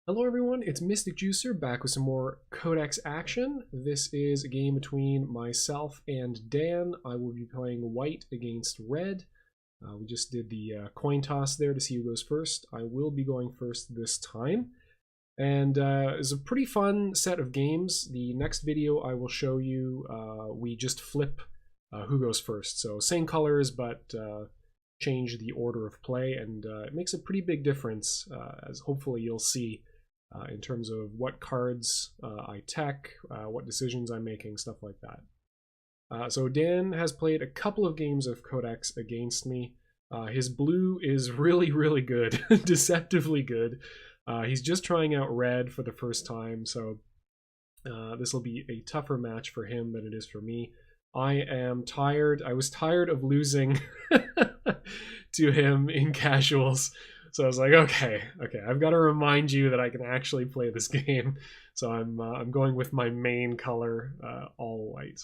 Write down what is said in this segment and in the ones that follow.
Hello everyone, it's mysticjuicer back with some more Codex action. This is a game between myself and Dan. I will be playing white against red. We just did the coin toss there to see who goes first. I will be going first this time. And it's a pretty fun set of games. The next video I will show you, we just flip who goes first. So same colors, but change the order of play, and it makes a pretty big difference, as hopefully you'll see. In terms of what cards I tech, what decisions I'm making, stuff like that. So Dan has played a couple of games of Codex against me. His blue is really, really good, deceptively good. He's just trying out red for the first time, so this will be a tougher match for him than it is for me. I am tired. I was tired of losing to him in casuals. So I was like, okay, I've got to remind you that I can actually play this game. So I'm going with my main color, all white.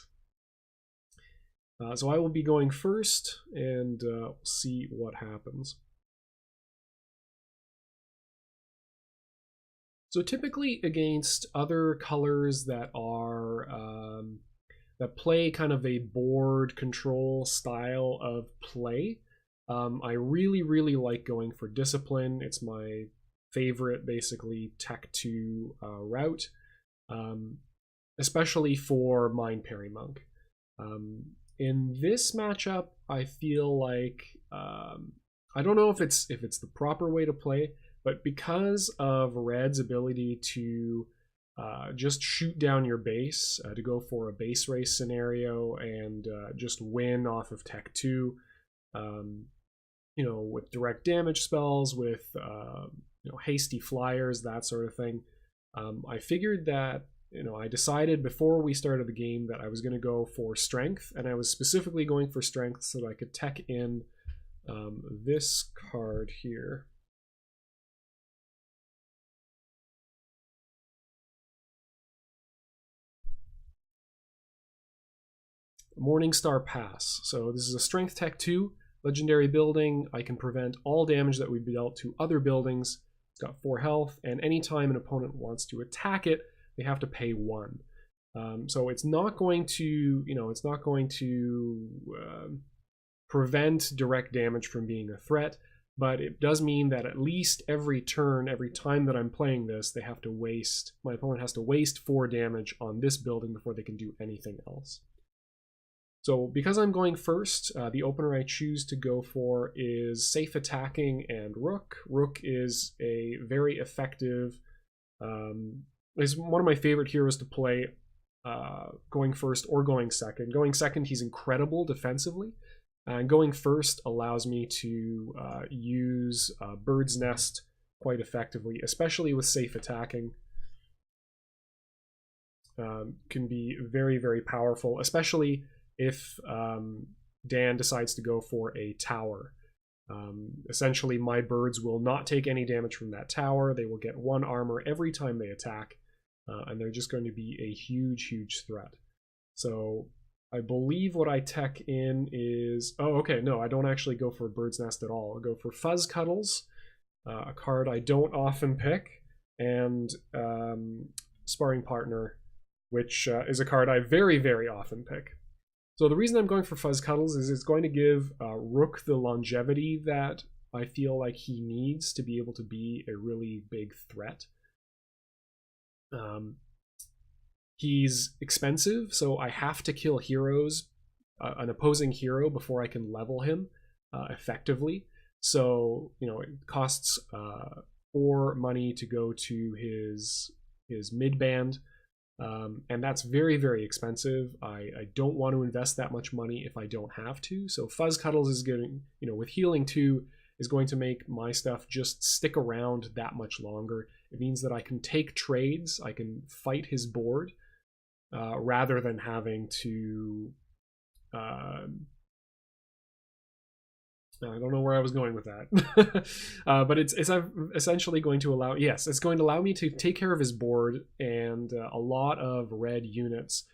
So I will be going first, and we'll see what happens. So typically against other colors that are that play kind of a board control style of play, I really, really like going for discipline. It's my favorite, basically, Tech 2 route, especially for Mind Parry Monk. In this matchup, I feel like I don't know if it's the proper way to play, but because of Red's ability to just shoot down your base, to go for a base race scenario and just win off of Tech 2. You know, with direct damage spells, with hasty flyers, that sort of thing. I figured that, I decided before we started the game that I was going to go for strength, and I was specifically going for strength so that I could tech in this card here. Morningstar Pass. So this is a strength tech 2. Legendary building. I can prevent all damage that would be dealt to other buildings. It's got 4 health, and anytime an opponent wants to attack it, they have to pay 1. So it's not going to, prevent direct damage from being a threat, but it does mean that at least every turn, every time that I'm playing this, my opponent has to waste 4 damage on this building before they can do anything else. So because I'm going first, the opener I choose to go for is Safe Attacking and Rook. Rook is a very effective, is one of my favorite heroes to play going first or going second. Going second, he's incredible defensively. And going first allows me to use Bird's Nest quite effectively, especially with Safe Attacking. Can be very, very powerful, especially if Dan decides to go for a tower. Essentially, my birds will not take any damage from that tower. They will get 1 armor every time they attack, and they're just going to be a huge, huge threat. So I believe what I tech in is... Oh, okay, no, I don't actually go for Bird's Nest at all. I'll go for Fuzz Cuddles, a card I don't often pick, and Sparring Partner, which is a card I very, very often pick. So the reason I'm going for Fuzz Cuddles is it's going to give Rook the longevity that I feel like he needs to be able to be a really big threat. He's expensive, so I have to kill heroes, an opposing hero, before I can level him effectively. So, it costs 4 money to go to his mid-band. And that's very, very expensive. I don't want to invest that much money if I don't have to. So Fuzz Cuddles is getting, with Healing 2, is going to make my stuff just stick around that much longer. It means that I can take trades, I can fight his board, rather than having to... I don't know where I was going with that. But it's essentially going to allow... Yes, it's going to allow me to take care of his board, and a lot of red units,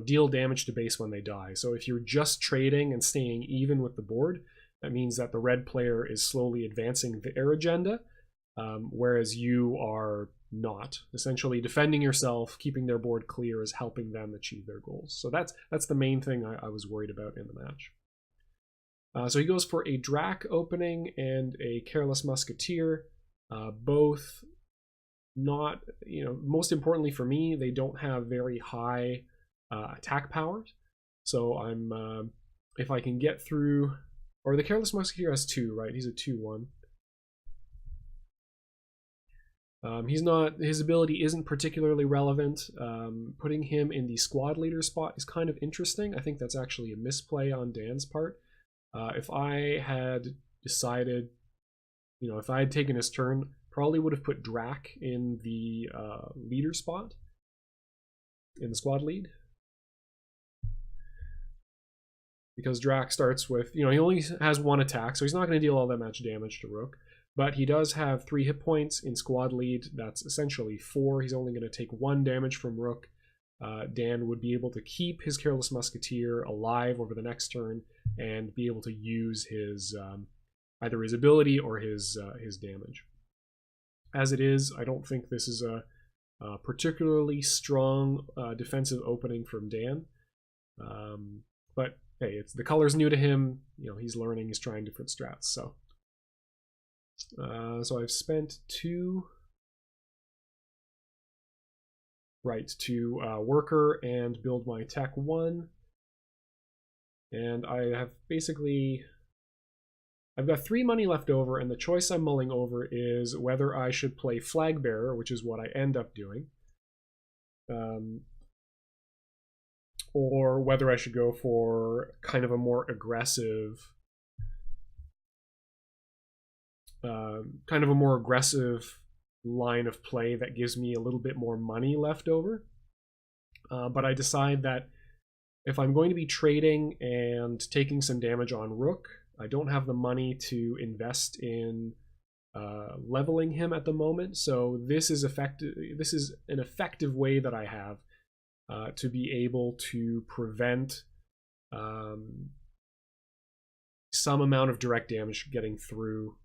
deal damage to base when they die. So if you're just trading and staying even with the board, that means that the red player is slowly advancing their agenda, whereas you are not. Essentially, defending yourself, keeping their board clear is helping them achieve their goals. So that's the main thing I was worried about in the match. So he goes for a Drac opening and a Careless Musketeer, both not, most importantly for me, they don't have very high attack powers. So I'm, if I can get through, or the Careless Musketeer has 2, right? He's a 2/1. He's not, his ability isn't particularly relevant. Putting him in the squad leader spot is kind of interesting. I think that's actually a misplay on Dan's part. If I had decided, if I had taken his turn, probably would have put Drac in the leader spot, in the squad lead. Because Drac starts with, he only has 1 attack, so he's not going to deal all that much damage to Rook. But he does have 3 hit points in squad lead. That's essentially 4. He's only going to take 1 damage from Rook. Dan would be able to keep his Careless Musketeer alive over the next turn and be able to use his either his ability or his damage. As it is, I don't think this is a particularly strong defensive opening from Dan. But hey, the color's new to him. He's learning. He's trying different strats. So I've spent 2 to worker and build my tech 1. And I have I've got 3 money left over, and the choice I'm mulling over is whether I should play Flag Bearer, which is what I end up doing, or whether I should go for kind of a more aggressive line of play that gives me a little bit more money left over. But I decide that if I'm going to be trading and taking some damage on Rook, I don't have the money to invest in leveling him at the moment. So this is an effective way that I have to be able to prevent some amount of direct damage getting through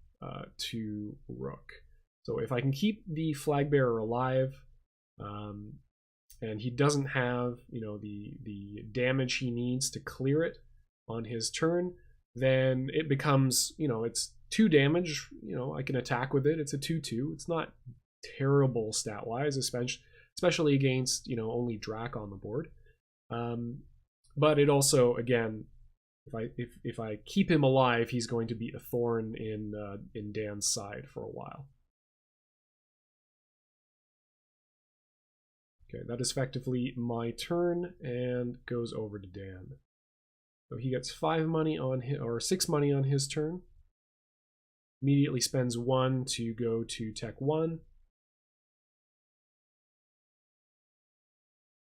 to Rook. So if I can keep the Flag Bearer alive, and he doesn't have the damage he needs to clear it on his turn, then it becomes it's 2 damage. I can attack with it. It's a 2/2. It's not terrible stat wise, especially against only Drac on the board. But it also, again, if I keep him alive, he's going to be a thorn in Dan's side for a while. Okay, that is effectively my turn and goes over to Dan. So he gets 5 money on his, or 6 money on his turn. Immediately spends 1 to go to tech 1.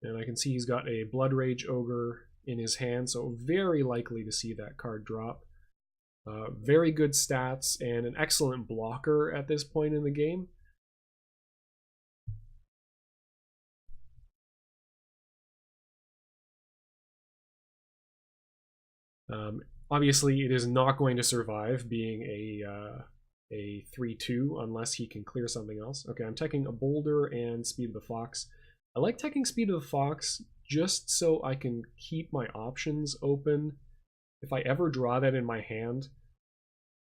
And I can see he's got a Blood Rage Ogre in his hand, so very likely to see that card drop. Very good stats and an excellent blocker at this point in the game. Obviously, it is not going to survive being a 3/2 unless he can clear something else. Okay, I'm teching a Boulder and Speed of the Fox. I like teching Speed of the Fox just so I can keep my options open. If I ever draw that in my hand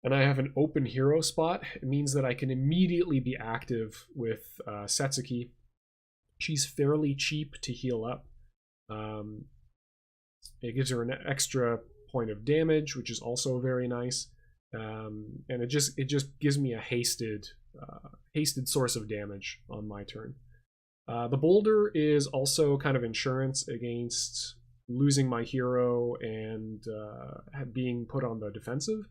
and I have an open hero spot, it means that I can immediately be active with Setsuki. She's fairly cheap to heal up. It gives her an extra point of damage, which is also very nice, and it just gives me a hasted source of damage on my turn. The Boulder is also kind of insurance against losing my hero and being put on the defensive.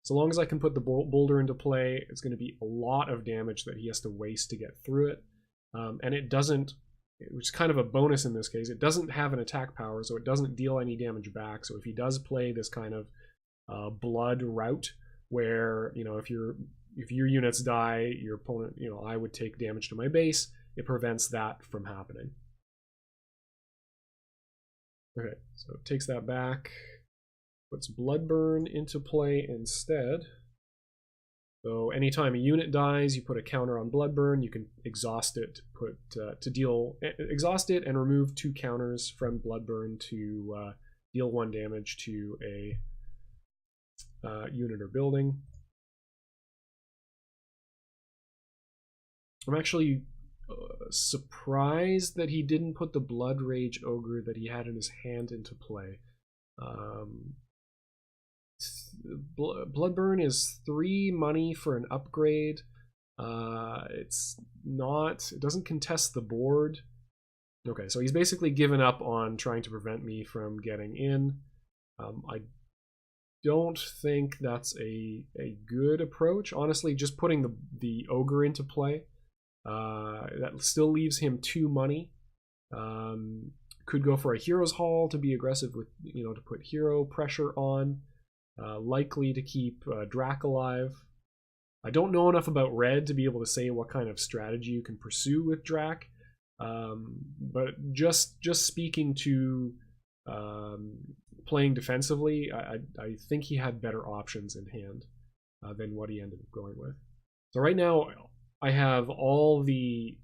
So long as I can put the Boulder into play, it's going to be a lot of damage that he has to waste to get through it, and it doesn't, which is kind of a bonus in this case, it doesn't have an attack power, so it doesn't deal any damage back. So if he does play this kind of blood route where if your units die, your opponent, I would take damage to my base, it prevents that from happening. Okay, so it takes that back, puts Bloodburn into play instead. So anytime a unit dies, you put a counter on Bloodburn. You can exhaust it, exhaust it and remove 2 counters from Bloodburn to deal 1 damage to a unit or building. I'm actually surprised that he didn't put the Blood Rage Ogre that he had in his hand into play. Bloodburn is 3 money for an upgrade. It doesn't contest the board. Okay, so he's basically given up on trying to prevent me from getting in. I don't think that's a good approach. Honestly, just putting the ogre into play, that still leaves him 2 money. Could go for a hero's haul to be aggressive with, to put hero pressure on. Likely to keep Drac alive. I don't know enough about red to be able to say what kind of strategy you can pursue with Drac, but just speaking to playing defensively, I think he had better options in hand than what he ended up going with. So right now, I have all the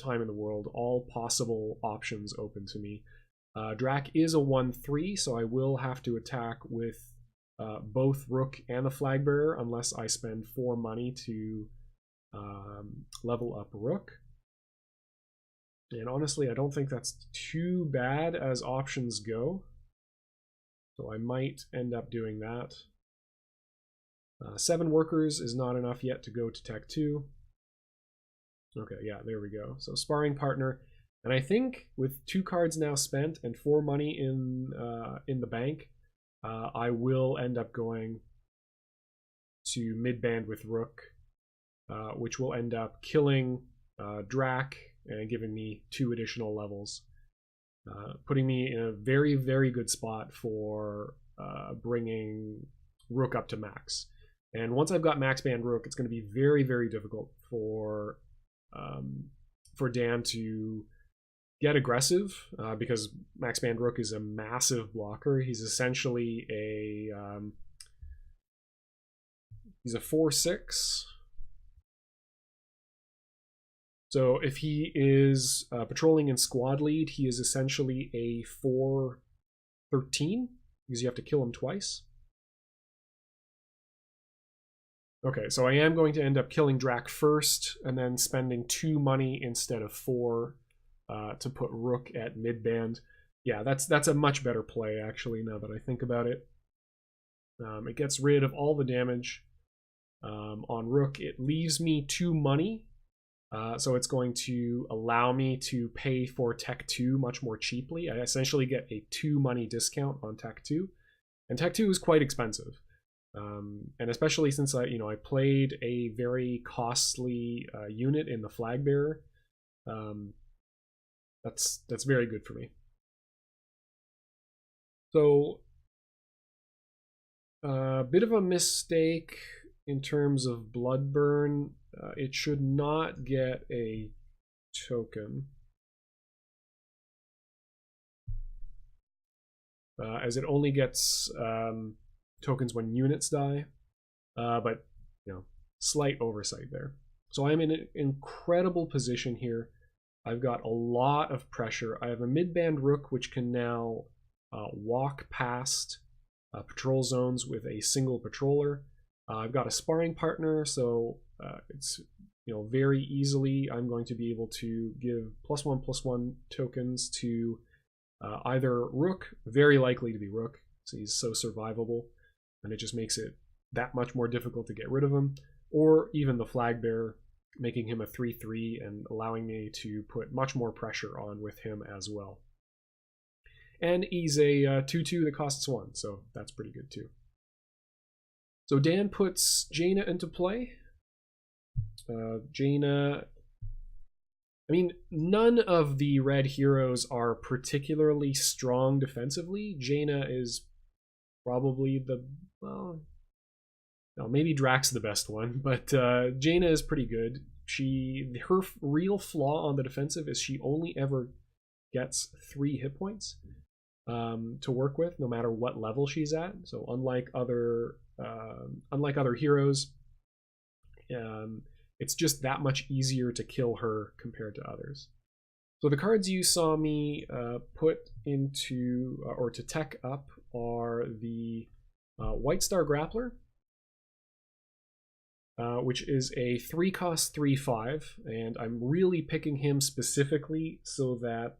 time in the world, all possible options open to me. Drac is a 1/3, so I will have to attack with both Rook and the Flag Bearer unless I spend 4 money to level up Rook. And honestly, I don't think that's too bad as options go. So I might end up doing that. 7 workers is not enough yet to go to Tech 2. Okay, yeah, there we go. So Sparring Partner. And I think with 2 cards now spent and 4 money in the bank, I will end up going to mid-band with Rook, which will end up killing Drac and giving me 2 additional levels, putting me in a very, very good spot for bringing Rook up to max. And once I've got max band Rook, it's going to be very, very difficult for Dan to get aggressive, because Max Band Rook is a massive blocker. He's essentially he's a 4/6. So if he is patrolling in squad lead, he is essentially a 4/13 because you have to kill him twice. Okay, so I am going to end up killing Drac first and then spending 2 money instead of 4 to put Rook at mid-band. Yeah, that's a much better play, actually, now that I think about it. It gets rid of all the damage on Rook. It leaves me 2 money, so it's going to allow me to pay for Tech 2 much more cheaply. I essentially get a 2 money discount on Tech 2, and Tech 2 is quite expensive. And especially since I played a very costly unit in the Flag Bearer, that's very good for me. So a bit of a mistake in terms of Bloodburn. It should not get a token, as it only gets tokens when units die, but slight oversight there. So I'm in an incredible position here. I've got a lot of pressure. I have a mid-band Rook which can now walk past patrol zones with a single patroller. I've got a Sparring Partner, so it's very easily I'm going to be able to give +1/+1 tokens to either Rook, very likely to be Rook, so he's so survivable, and it just makes it that much more difficult to get rid of him, or even the Flag Bearer, making him a 3/3 and allowing me to put much more pressure on with him as well. And he's a 2/2 that costs 1, so that's pretty good too. So Dan puts Jaina into play. Jaina, I mean, none of the red heroes are particularly strong defensively. Jaina is probably maybe Drac's the best one, but Jaina is pretty good. Her real flaw on the defensive is she only ever gets 3 hit points to work with, no matter what level she's at. So unlike other heroes, it's just that much easier to kill her compared to others. So the cards you saw me put into, or to tech up, are the White Star Grappler, which is a 3-cost 3/5, and I'm really picking him specifically so that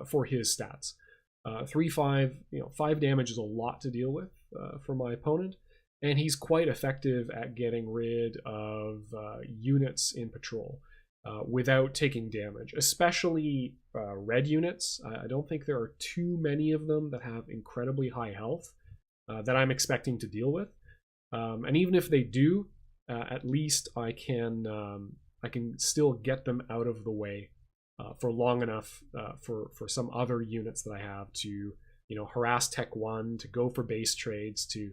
for his stats. 3/5, 5 damage is a lot to deal with for my opponent, and he's quite effective at getting rid of units in patrol without taking damage, especially red units. I don't think there are too many of them that have incredibly high health that I'm expecting to deal with, and even if they do, at least I can still get them out of the way for long enough for some other units that I have to harass Tech 1, to go for base trades, to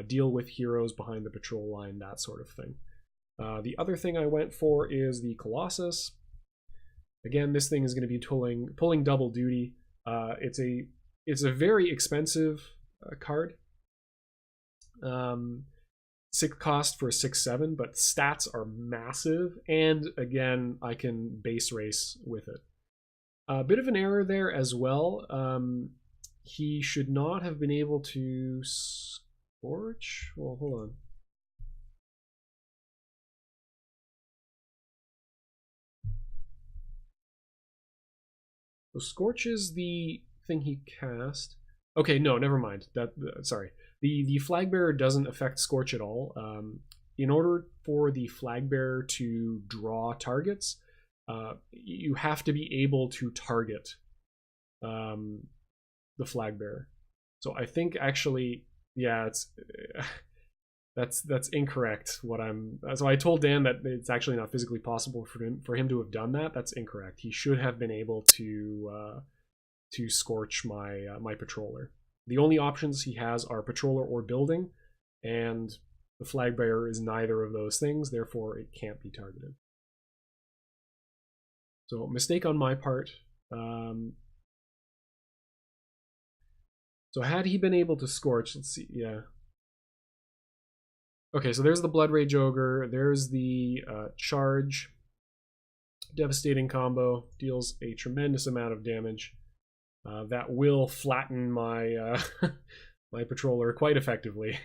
deal with heroes behind the patrol line, that sort of thing. The other thing I went for is the Colossus. Again, this thing is going to be pulling double duty. It's a very expensive card. 6 cost for a 6/7, but stats are massive, and again, I can base race with it. A bit of an error there as well. He should not have been able to scorch. Well, hold on. So scorch is the thing he cast. Okay, no, never mind. Sorry. The flag bearer doesn't affect scorch at all. In order for the flag bearer to draw targets, you have to be able to target the flag bearer. So I think actually, yeah, that's incorrect. So I told Dan that it's actually not physically possible for him to have done that. That's incorrect. He should have been able to scorch my patroller. The only options he has are patroller or building, and the flag bearer is neither of those things, therefore it can't be targeted. So mistake on my part. So had he been able to scorch, let's see, yeah. Okay, so there's the Blood Rage Ogre, there's the charge. Devastating combo, deals a tremendous amount of damage. That will flatten my my patroller quite effectively.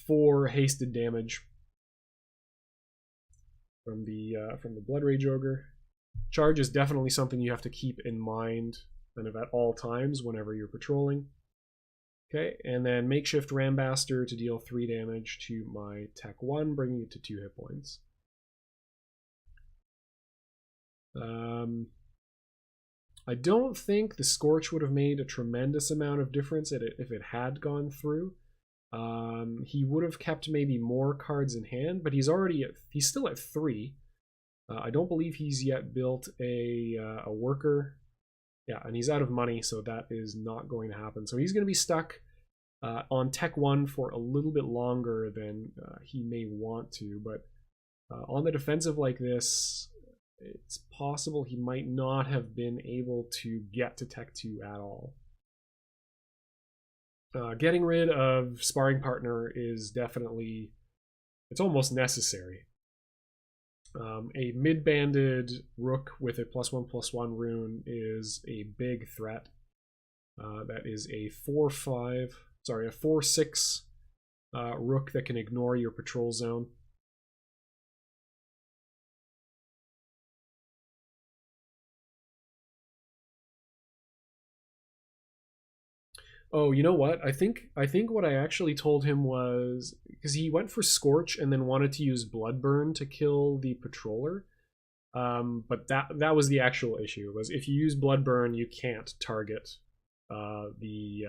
4 hasted damage from the Blood Rage Ogre. Charge is definitely something you have to keep in mind kind of at all times whenever you're patrolling. Okay, and then Makeshift Rambaster to deal 3 damage to my Tech 1, bringing it to 2 hit points. I don't think the Scorch would have made a tremendous amount of difference if it had gone through. He would have kept maybe more cards in hand, but he's still at 3. I don't believe he's yet built a worker. Yeah, and he's out of money, so that is not going to happen. So he's going to be stuck on Tech 1 for a little bit longer than he may want to, but on the defensive like this, it's possible he might not have been able to get to Tech 2 at all. Getting rid of Sparring Partner is definitely, it's almost necessary. A mid-banded Rook with a +1/+1 rune is a big threat. That is a 4/6 Rook that can ignore your patrol zone. Oh, you know what? I think what I actually told him was, because he went for Scorch and then wanted to use Bloodburn to kill the patroller. But that was the actual issue, was if you use Bloodburn, you can't target the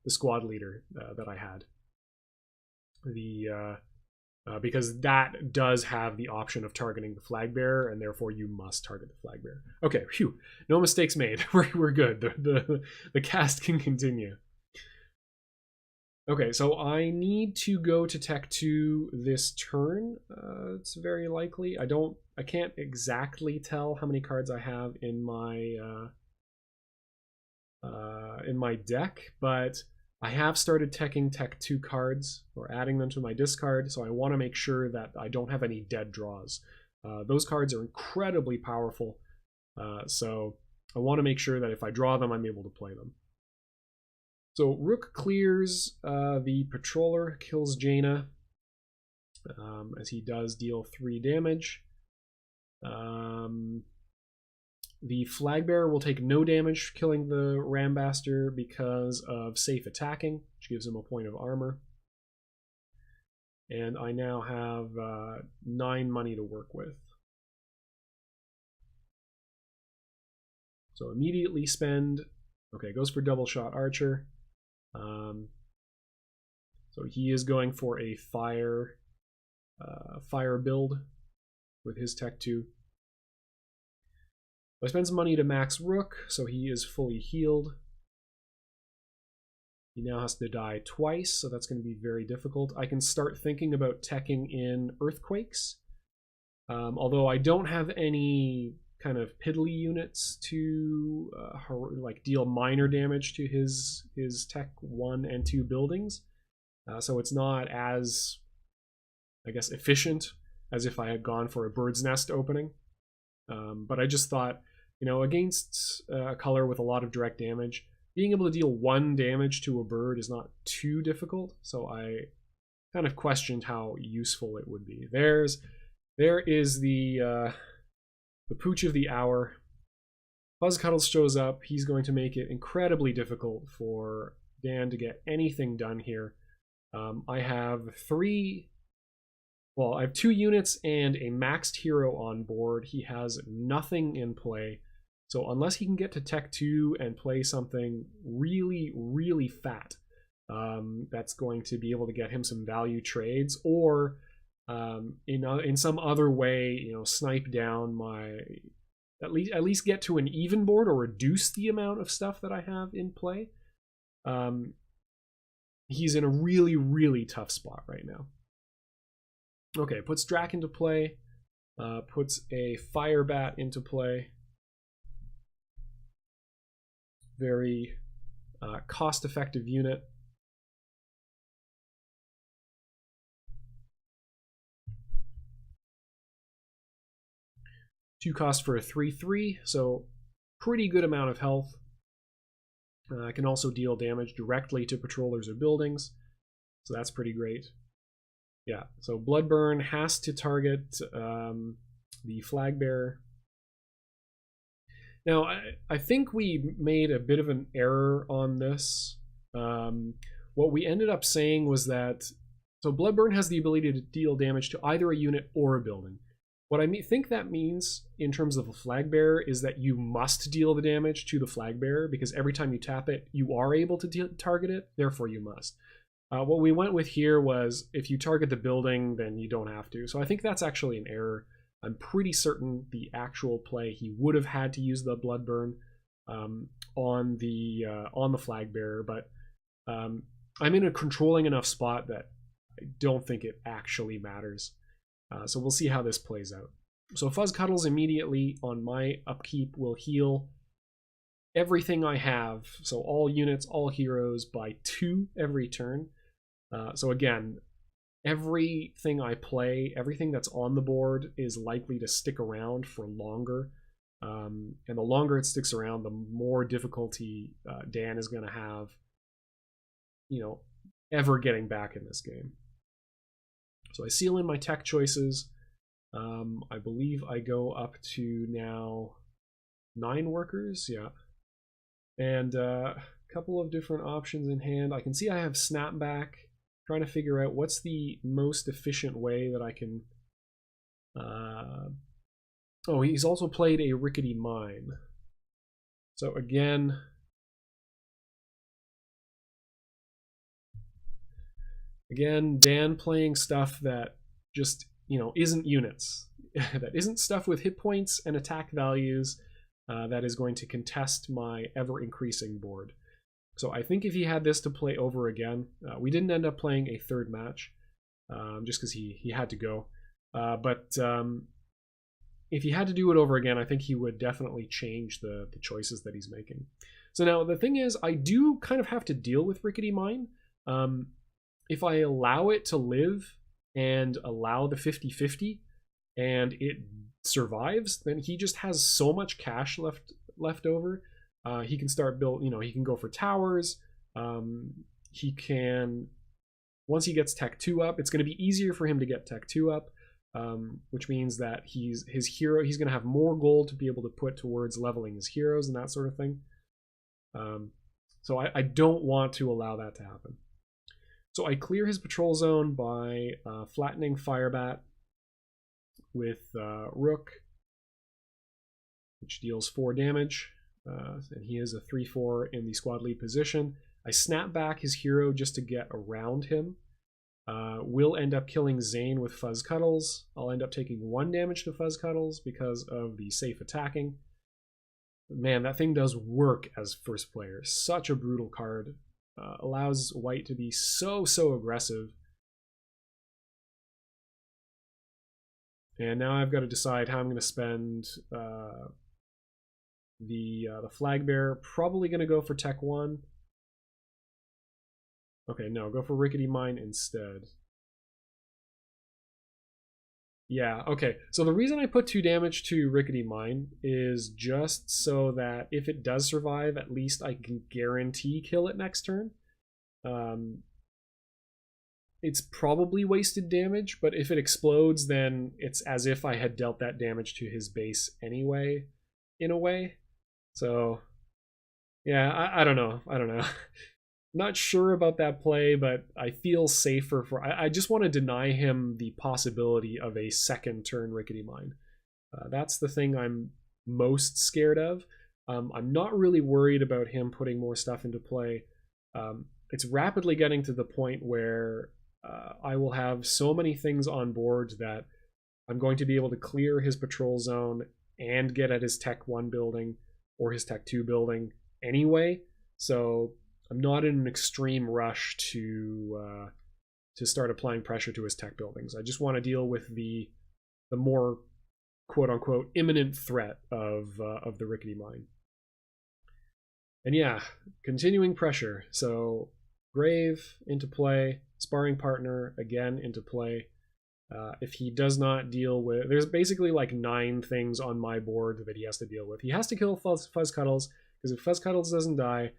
squad leader that I had. Because that does have the option of targeting the flag bearer, and therefore you must target the flag bearer. Okay, phew, no mistakes made. We're good. The cast can continue. Okay, so I need to go to Tech 2 this turn. It's very likely. I can't exactly tell how many cards I have in my deck, but I have started teching Tech 2 cards, or adding them to my discard, so I want to make sure that I don't have any dead draws. Those cards are incredibly powerful, so I want to make sure that if I draw them, I'm able to play them. So Rook clears the Patroller, kills Jaina, as he does deal 3 damage. The Flagbearer will take no damage killing the Rambaster because of safe attacking, which gives him a point of armor. And I now have 9 money to work with. So immediately spend, okay, goes for double shot archer. So he is going for a fire build with his Tech 2. I spend some money to max Rook, so he is fully healed. He now has to die twice, so that's going to be very difficult. I can start thinking about teching in Earthquakes, although I don't have any kind of piddly units to like deal minor damage to his Tech 1 and 2 buildings. So it's not as, I guess, efficient as if I had gone for a Bird's Nest opening. But I just thought, you know, against a color with a lot of direct damage, being able to deal 1 damage to a bird is not too difficult, so I kind of questioned how useful it would be. There is the pooch of the hour. Fuzzcuddles shows up. He's going to make it incredibly difficult for Dan to get anything done here. I have 2 units and a maxed hero on board. He has nothing in play. So unless he can get to Tech 2 and play something really, really fat, that's going to be able to get him some value trades, or in some other way, you know, snipe down my, at least get to an even board or reduce the amount of stuff that I have in play. He's in a really, really tough spot right now. Okay, puts Drac into play, puts a Firebat into play. Very cost-effective unit. Two cost for a 3/3, so pretty good amount of health. I can also deal damage directly to patrollers or buildings, so that's pretty great. Yeah, so Bloodburn has to target the Flagbearer. Now, I think we made a bit of an error on this. What we ended up saying was that, so Bloodburn has the ability to deal damage to either a unit or a building. What I think that means in terms of the Flagbearer is that you must deal the damage to the Flagbearer, because every time you tap it, you are able to target it, therefore you must. What we went with here was, if you target the building, then you don't have to. So I think that's actually an error. I'm pretty certain the actual play, he would have had to use the Bloodburn on the Flagbearer, but I'm in a controlling enough spot that I don't think it actually matters. So we'll see how this plays out. So Fuzzcuddles immediately on my upkeep will heal everything I have, so all units, all heroes, by 2 every turn. So again, everything I play, everything that's on the board is likely to stick around for longer. And the longer it sticks around, the more difficulty Dan is going to have, you know, ever getting back in this game. So I seal in my tech choices. I believe I go up to now 9 workers, yeah. And a couple of different options in hand. I can see I have Snapback. Trying to figure out what's the most efficient way that I can... Oh, he's also played a Rickety Mine. So again... Dan playing stuff that just, you know, isn't units. That isn't stuff with hit points and attack values that is going to contest my ever-increasing board. So I think if he had this to play over again, we didn't end up playing a 3rd match, just because he had to go. But if he had to do it over again, I think he would definitely change the choices that he's making. So now the thing is, I do kind of have to deal with Rickety Mine. If I allow it to live and allow the 50-50 and it survives, then he just has so much cash left over. He can start build, he can go for towers. He can, once he gets Tech 2 up, it's going to be easier for him to get Tech 2 up, which means that he's going to have more gold to be able to put towards leveling his heroes and that sort of thing. So I don't want to allow that to happen. So I clear his patrol zone by flattening Firebat with Rook, which deals 4 damage, and he is a 3/4 in the squad lead position. I snap back his hero just to get around him. Will end up killing Zane with Fuzz Cuddles. I'll end up taking 1 damage to Fuzz Cuddles because of the safe attacking. Man, that thing does work as first player. Such a brutal card. Allows white to be so aggressive. And now I've got to decide how I'm going to spend the flag bearer. Probably going to go for Tech 1. Okay, no, go for Rickety Mine instead. Yeah, okay. So the reason I put 2 damage to Rickety Mine is just so that if it does survive, at least I can guarantee kill it next turn. It's probably wasted damage, but if it explodes, then it's as if I had dealt that damage to his base anyway, in a way. So, yeah, I don't know. I don't know. Not sure about that play, but I feel safer for... I just want to deny him the possibility of a second turn Rickety Mine. That's the thing I'm most scared of. I'm not really worried about him putting more stuff into play. It's rapidly getting to the point where I will have so many things on board that I'm going to be able to clear his patrol zone and get at his Tech 1 building or his Tech 2 building anyway. So I'm not in an extreme rush to start applying pressure to his tech buildings. I just want to deal with the more quote-unquote imminent threat of the Rickety Mine. And yeah, continuing pressure. So Grave into play, sparring partner again into play. If he does not deal with... There's basically like 9 things on my board that he has to deal with. He has to kill Fuzz Cuddles, because if Fuzz Cuddles doesn't die,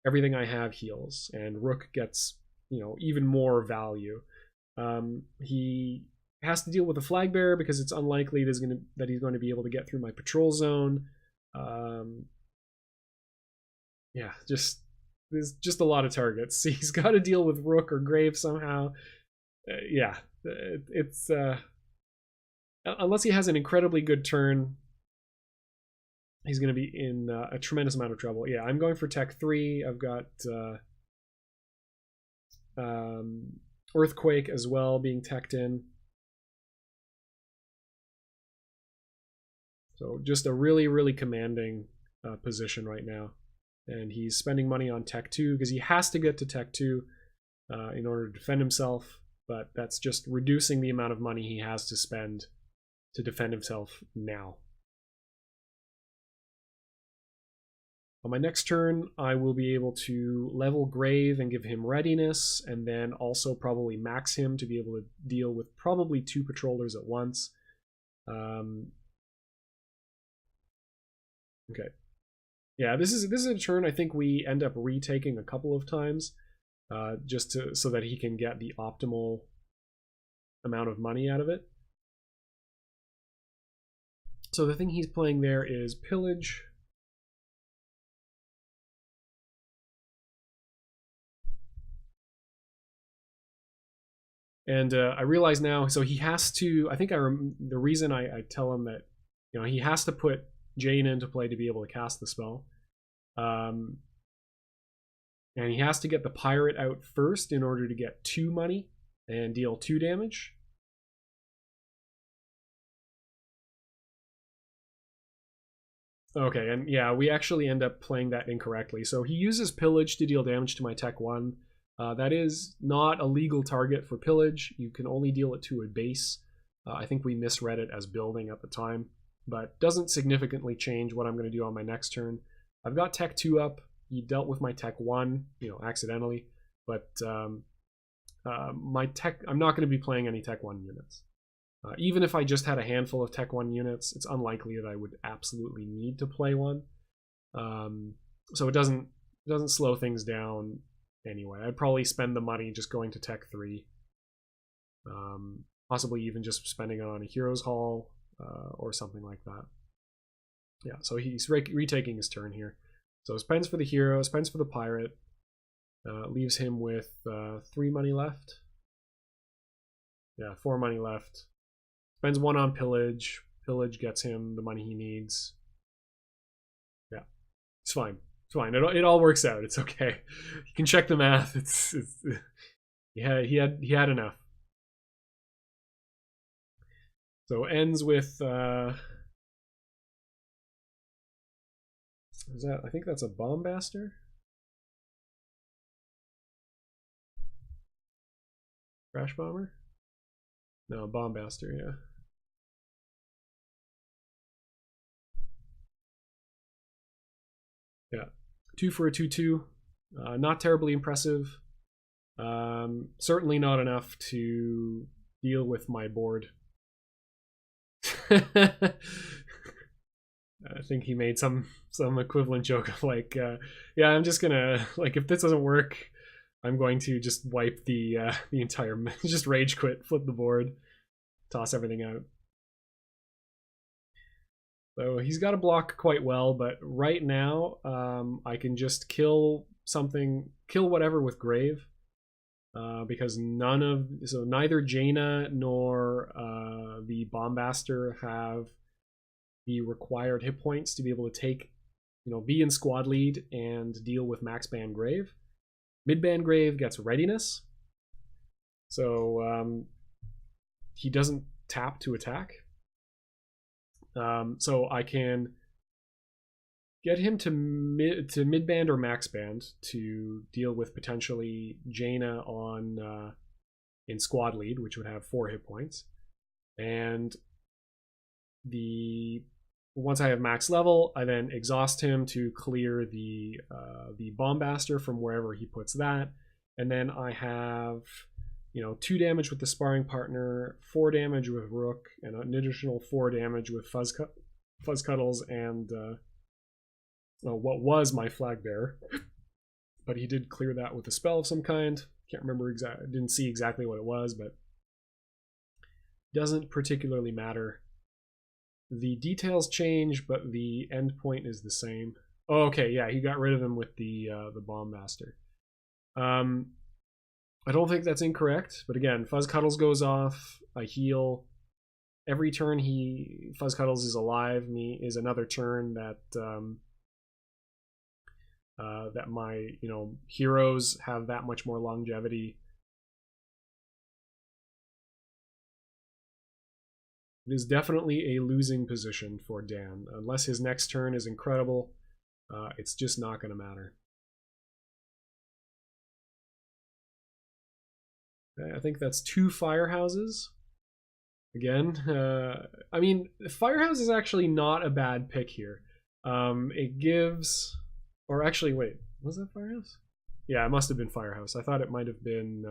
everything I have heals, and Rook gets, even more value. He has to deal with the flag bearer because it's unlikely that he's going to be able to get through my patrol zone. Yeah, there's just a lot of targets. He's got to deal with Rook or Grave somehow. Yeah, it's unless he has an incredibly good turn, he's going to be in a tremendous amount of trouble. Yeah, I'm going for Tech 3. I've got Earthquake as well being teched in. So just a really commanding position right now. And he's spending money on Tech 2 because he has to get to Tech 2 in order to defend himself. But that's just reducing the amount of money he has to spend to defend himself now. On my next turn, I will be able to level Grave and give him readiness, and then also probably max him to be able to deal with probably 2 patrollers at once. Okay. Yeah, this is a turn I think we end up retaking a couple of times, just so that he can get the optimal amount of money out of it. So the thing he's playing there is Pillage. And I realize now, so he has to, I think the reason I tell him that, he has to put Jane into play to be able to cast the spell. And he has to get the pirate out first in order to get 2 money and deal 2 damage. Okay, and yeah, we actually end up playing that incorrectly. So he uses Pillage to deal damage to my Tech 1. That is not a legal target for Pillage. You can only deal it to a base. I think we misread it as building at the time, but doesn't significantly change what I'm going to do on my next turn. I've got Tech 2 up. he dealt with my tech 1, you know, accidentally, but my tech, I'm not going to be playing any tech 1 units. Even if I just had a handful of tech 1 units, it's unlikely that I would absolutely need to play one. So it doesn't slow things down anyway. I'd probably spend the money just going to tech 3. Possibly even just spending it on a Heroes Hall or something like that. Yeah, so he's retaking his turn here. So spends for the hero, spends for the pirate, leaves him with 3 money left. Yeah, 4 money left. Spends 1 on pillage. Pillage gets him the money he needs. Yeah, it's fine. It's fine. It all works out. It's okay. You can check the math. It's yeah, he had enough. So ends with is that, I think that's a Bombaster? Crash Bomber? No, Bombaster, yeah. Yeah. 2 for a 2/2. Not terribly impressive. Certainly not enough to deal with my board. I think he made some equivalent joke of like, yeah, I'm just gonna, like, if this doesn't work, I'm going to just wipe the entire, just rage quit, flip the board, toss everything out. So he's got to block quite well, but right now I can just kill whatever with Grave. Because neither Jaina nor the Bombaster have the required hit points to be able to take, you know, be in squad lead and deal with max band Grave. Mid band Grave gets readiness, so he doesn't tap to attack. So I can get him to mid band or max band to deal with potentially Jaina on in squad lead, which would have 4 hit points, and once I have max level, I then exhaust him to clear the Bombaster from wherever he puts that, and then I have, you know, 2 damage with the sparring partner, 4 damage with Rook, and an additional 4 damage with Fuzzcuddles and what was my Flag Bearer, but he did clear that with a spell of some kind. Can't remember exactly, didn't see exactly what it was, but doesn't particularly matter. The details change, but the end point is the same. Oh, okay, yeah, he got rid of him with the Bombaster. I don't think that's incorrect, but again, Fuzzcuddles goes off, I heal. Every turn Fuzzcuddles is alive is another turn that that my, you know, heroes have that much more longevity. It is definitely a losing position for Dan. Unless his next turn is incredible, it's just not going to matter. Okay, I think that's 2 firehouses. Again, I mean, Firehouse is actually not a bad pick here. It gives, or actually, wait, was that Firehouse? Yeah, it must have been Firehouse. I thought it might have been,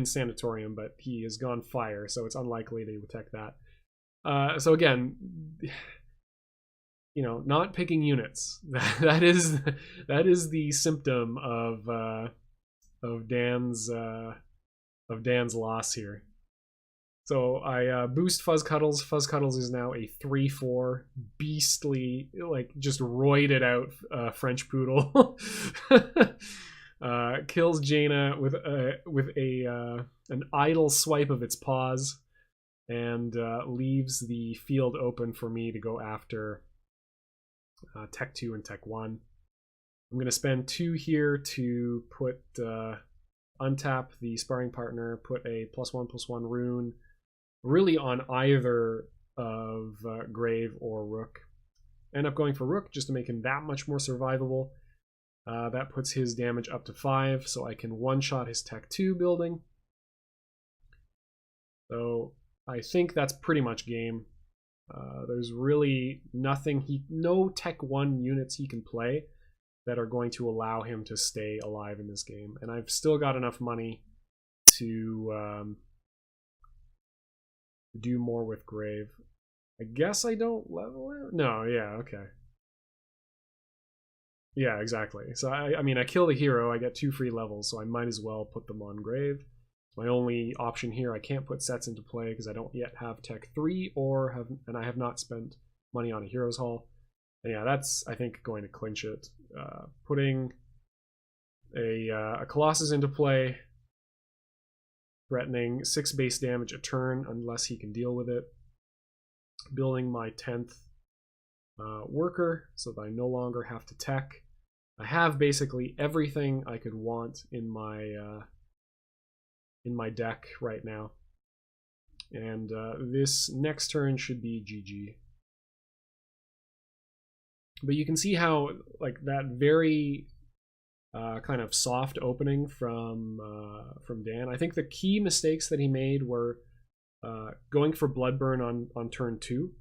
Sanatorium, but he has gone Fire, so it's unlikely they would take that. So again, you know, not picking units. that is the symptom of Dan's loss here. So I boost Fuzzcuddles. Fuzzcuddles is now a 3/4 beastly, like, just roided out French poodle. Kills Jaina with an idle swipe of its paws, and leaves the field open for me to go after Tech 2 and Tech 1. I'm going to spend 2 here to put untap the sparring partner, put a +1/+1 rune, really on either of Grave or Rook. End up going for Rook just to make him that much more survivable. That puts his damage up to 5, so I can one-shot his Tech 2 building. So I think that's pretty much game. There's really nothing no Tech 1 units he can play that are going to allow him to stay alive in this game. And I've still got enough money to do more with Grave. I guess I don't level it? No, yeah, okay. Yeah, exactly. So I mean, I kill the hero, I get 2 free levels, so I might as well put them on Grave. It's my only option here. I can't put sets into play because I don't yet have Tech 3 and I have not spent money on a Heroes Hall. And yeah, that's, I think, going to clinch it. Putting a Colossus into play, threatening 6 base damage a turn unless he can deal with it. Building my 10th worker so that I no longer have to tech. I have basically everything I could want in my deck right now. And this next turn should be GG. But you can see how, like, that very kind of soft opening from Dan. I think the key mistakes that he made were going for Bloodburn on turn 2.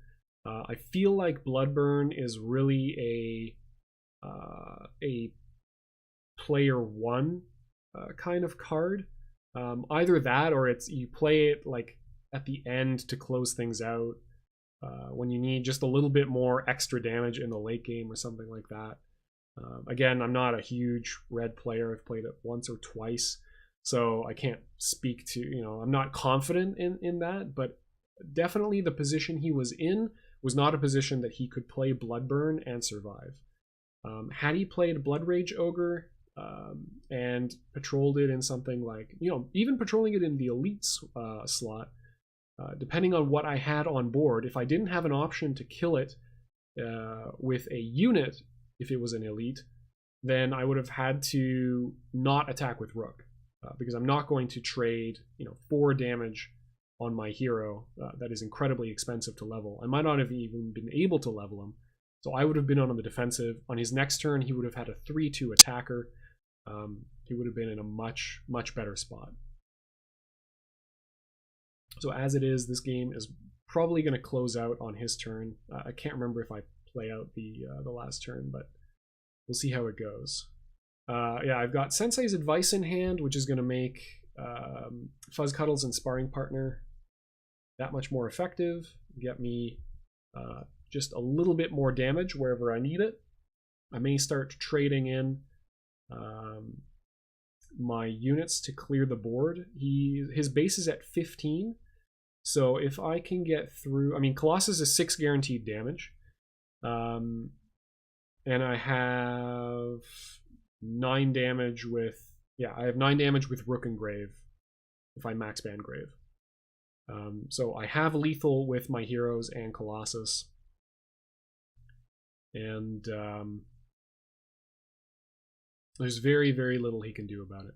I feel like Bloodburn is really a player 1 kind of card. Either that, or it's you play it like at the end to close things out when you need just a little bit more extra damage in the late game or something like that. Again, I'm not a huge red player. I've played it once or twice, so I can't speak to, I'm not confident in that, but definitely the position he was in was not a position that he could play Bloodburn and survive. Had he played Blood Rage Ogre and patrolled it in something like, even patrolling it in the elite slot, depending on what I had on board, if I didn't have an option to kill it with a unit, if it was an elite, then I would have had to not attack with Rook, because I'm not going to trade 4 damage on my hero that is incredibly expensive to level. I might not have even been able to level him, so I would have been on the defensive. On his next turn, he would have had a 3/2 attacker. He would have been in a much, much better spot. So as it is, this game is probably going to close out on his turn. I can't remember if I play out the last turn, but we'll see how it goes. Yeah, I've got Sensei's Advice in hand, which is going to make Fuzz Cuddles and Sparring Partner that much more effective, get me just a little bit more damage wherever I need it. I may start trading in my units to clear the board. His base is at 15, so if I can get through, I mean, Colossus is 6 guaranteed damage, and I have 9 damage with, I have 9 damage with Rook and Grave if I max ban Grave. So I have lethal with my heroes and Colossus, and there's very, very little he can do about it.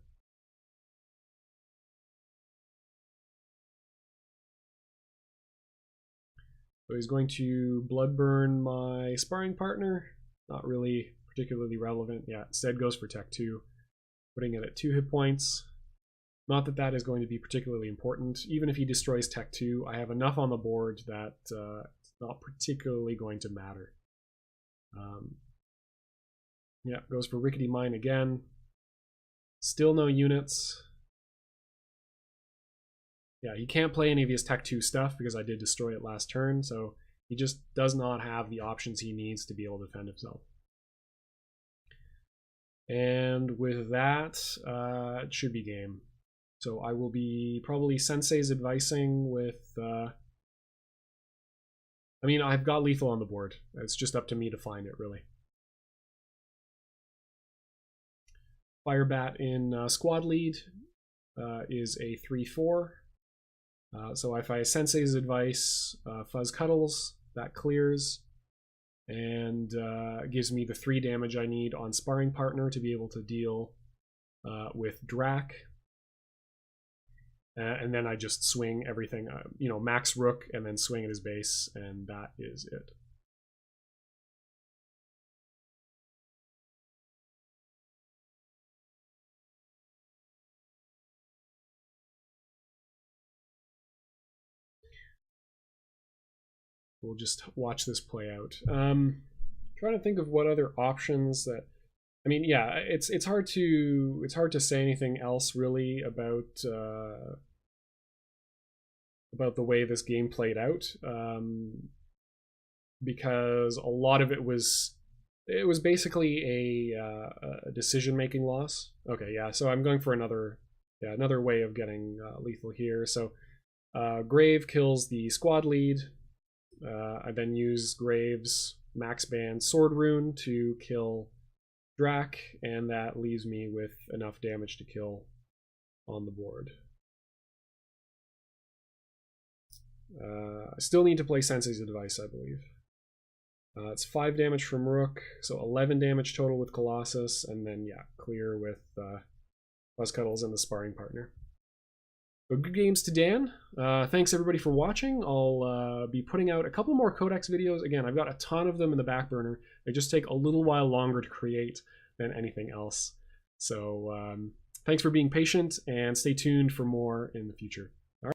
So he's going to Bloodburn my Sparring Partner. Not really particularly relevant. Yeah, instead goes for Tech 2, putting it at 2 hit points. Not that that is going to be particularly important. Even if he destroys Tech 2, I have enough on the board that it's not particularly going to matter. Yeah, goes for Rickety Mine again. Still no units. Yeah, he can't play any of his Tech 2 stuff because I did destroy it last turn, so he just does not have the options he needs to be able to defend himself. And with that, it should be game. So I will be probably Sensei's advising with... I mean, I've got lethal on the board. It's just up to me to find it, really. Firebat in squad lead is a 3/4. So if I Sensei's advice, Fuzz Cuddles, that clears, and gives me the 3 damage I need on Sparring Partner to be able to deal with Drac. And then I just swing everything, max Rook and then swing at his base, and that is it. we'll just watch this play out. Trying to think of what other options that. I mean, yeah, it's hard to say anything else really about the way this game played out, because a lot of it was basically a decision-making loss. Okay, yeah, so I'm going for another way of getting lethal here. So Grave kills the squad lead. I then use Grave's max band sword rune to kill Drac, and that leaves me with enough damage to kill on the board. I still need to play Sensei's Advice, I believe. It's 5 damage from Rook, so 11 damage total with Colossus, and then, yeah, clear with Buzzcuddles and the sparring partner. So good games to Dan. Thanks everybody for watching. I'll be putting out a couple more Codex videos. Again, I've got a ton of them in the back burner. They just take a little while longer to create than anything else. So thanks for being patient, and stay tuned for more in the future.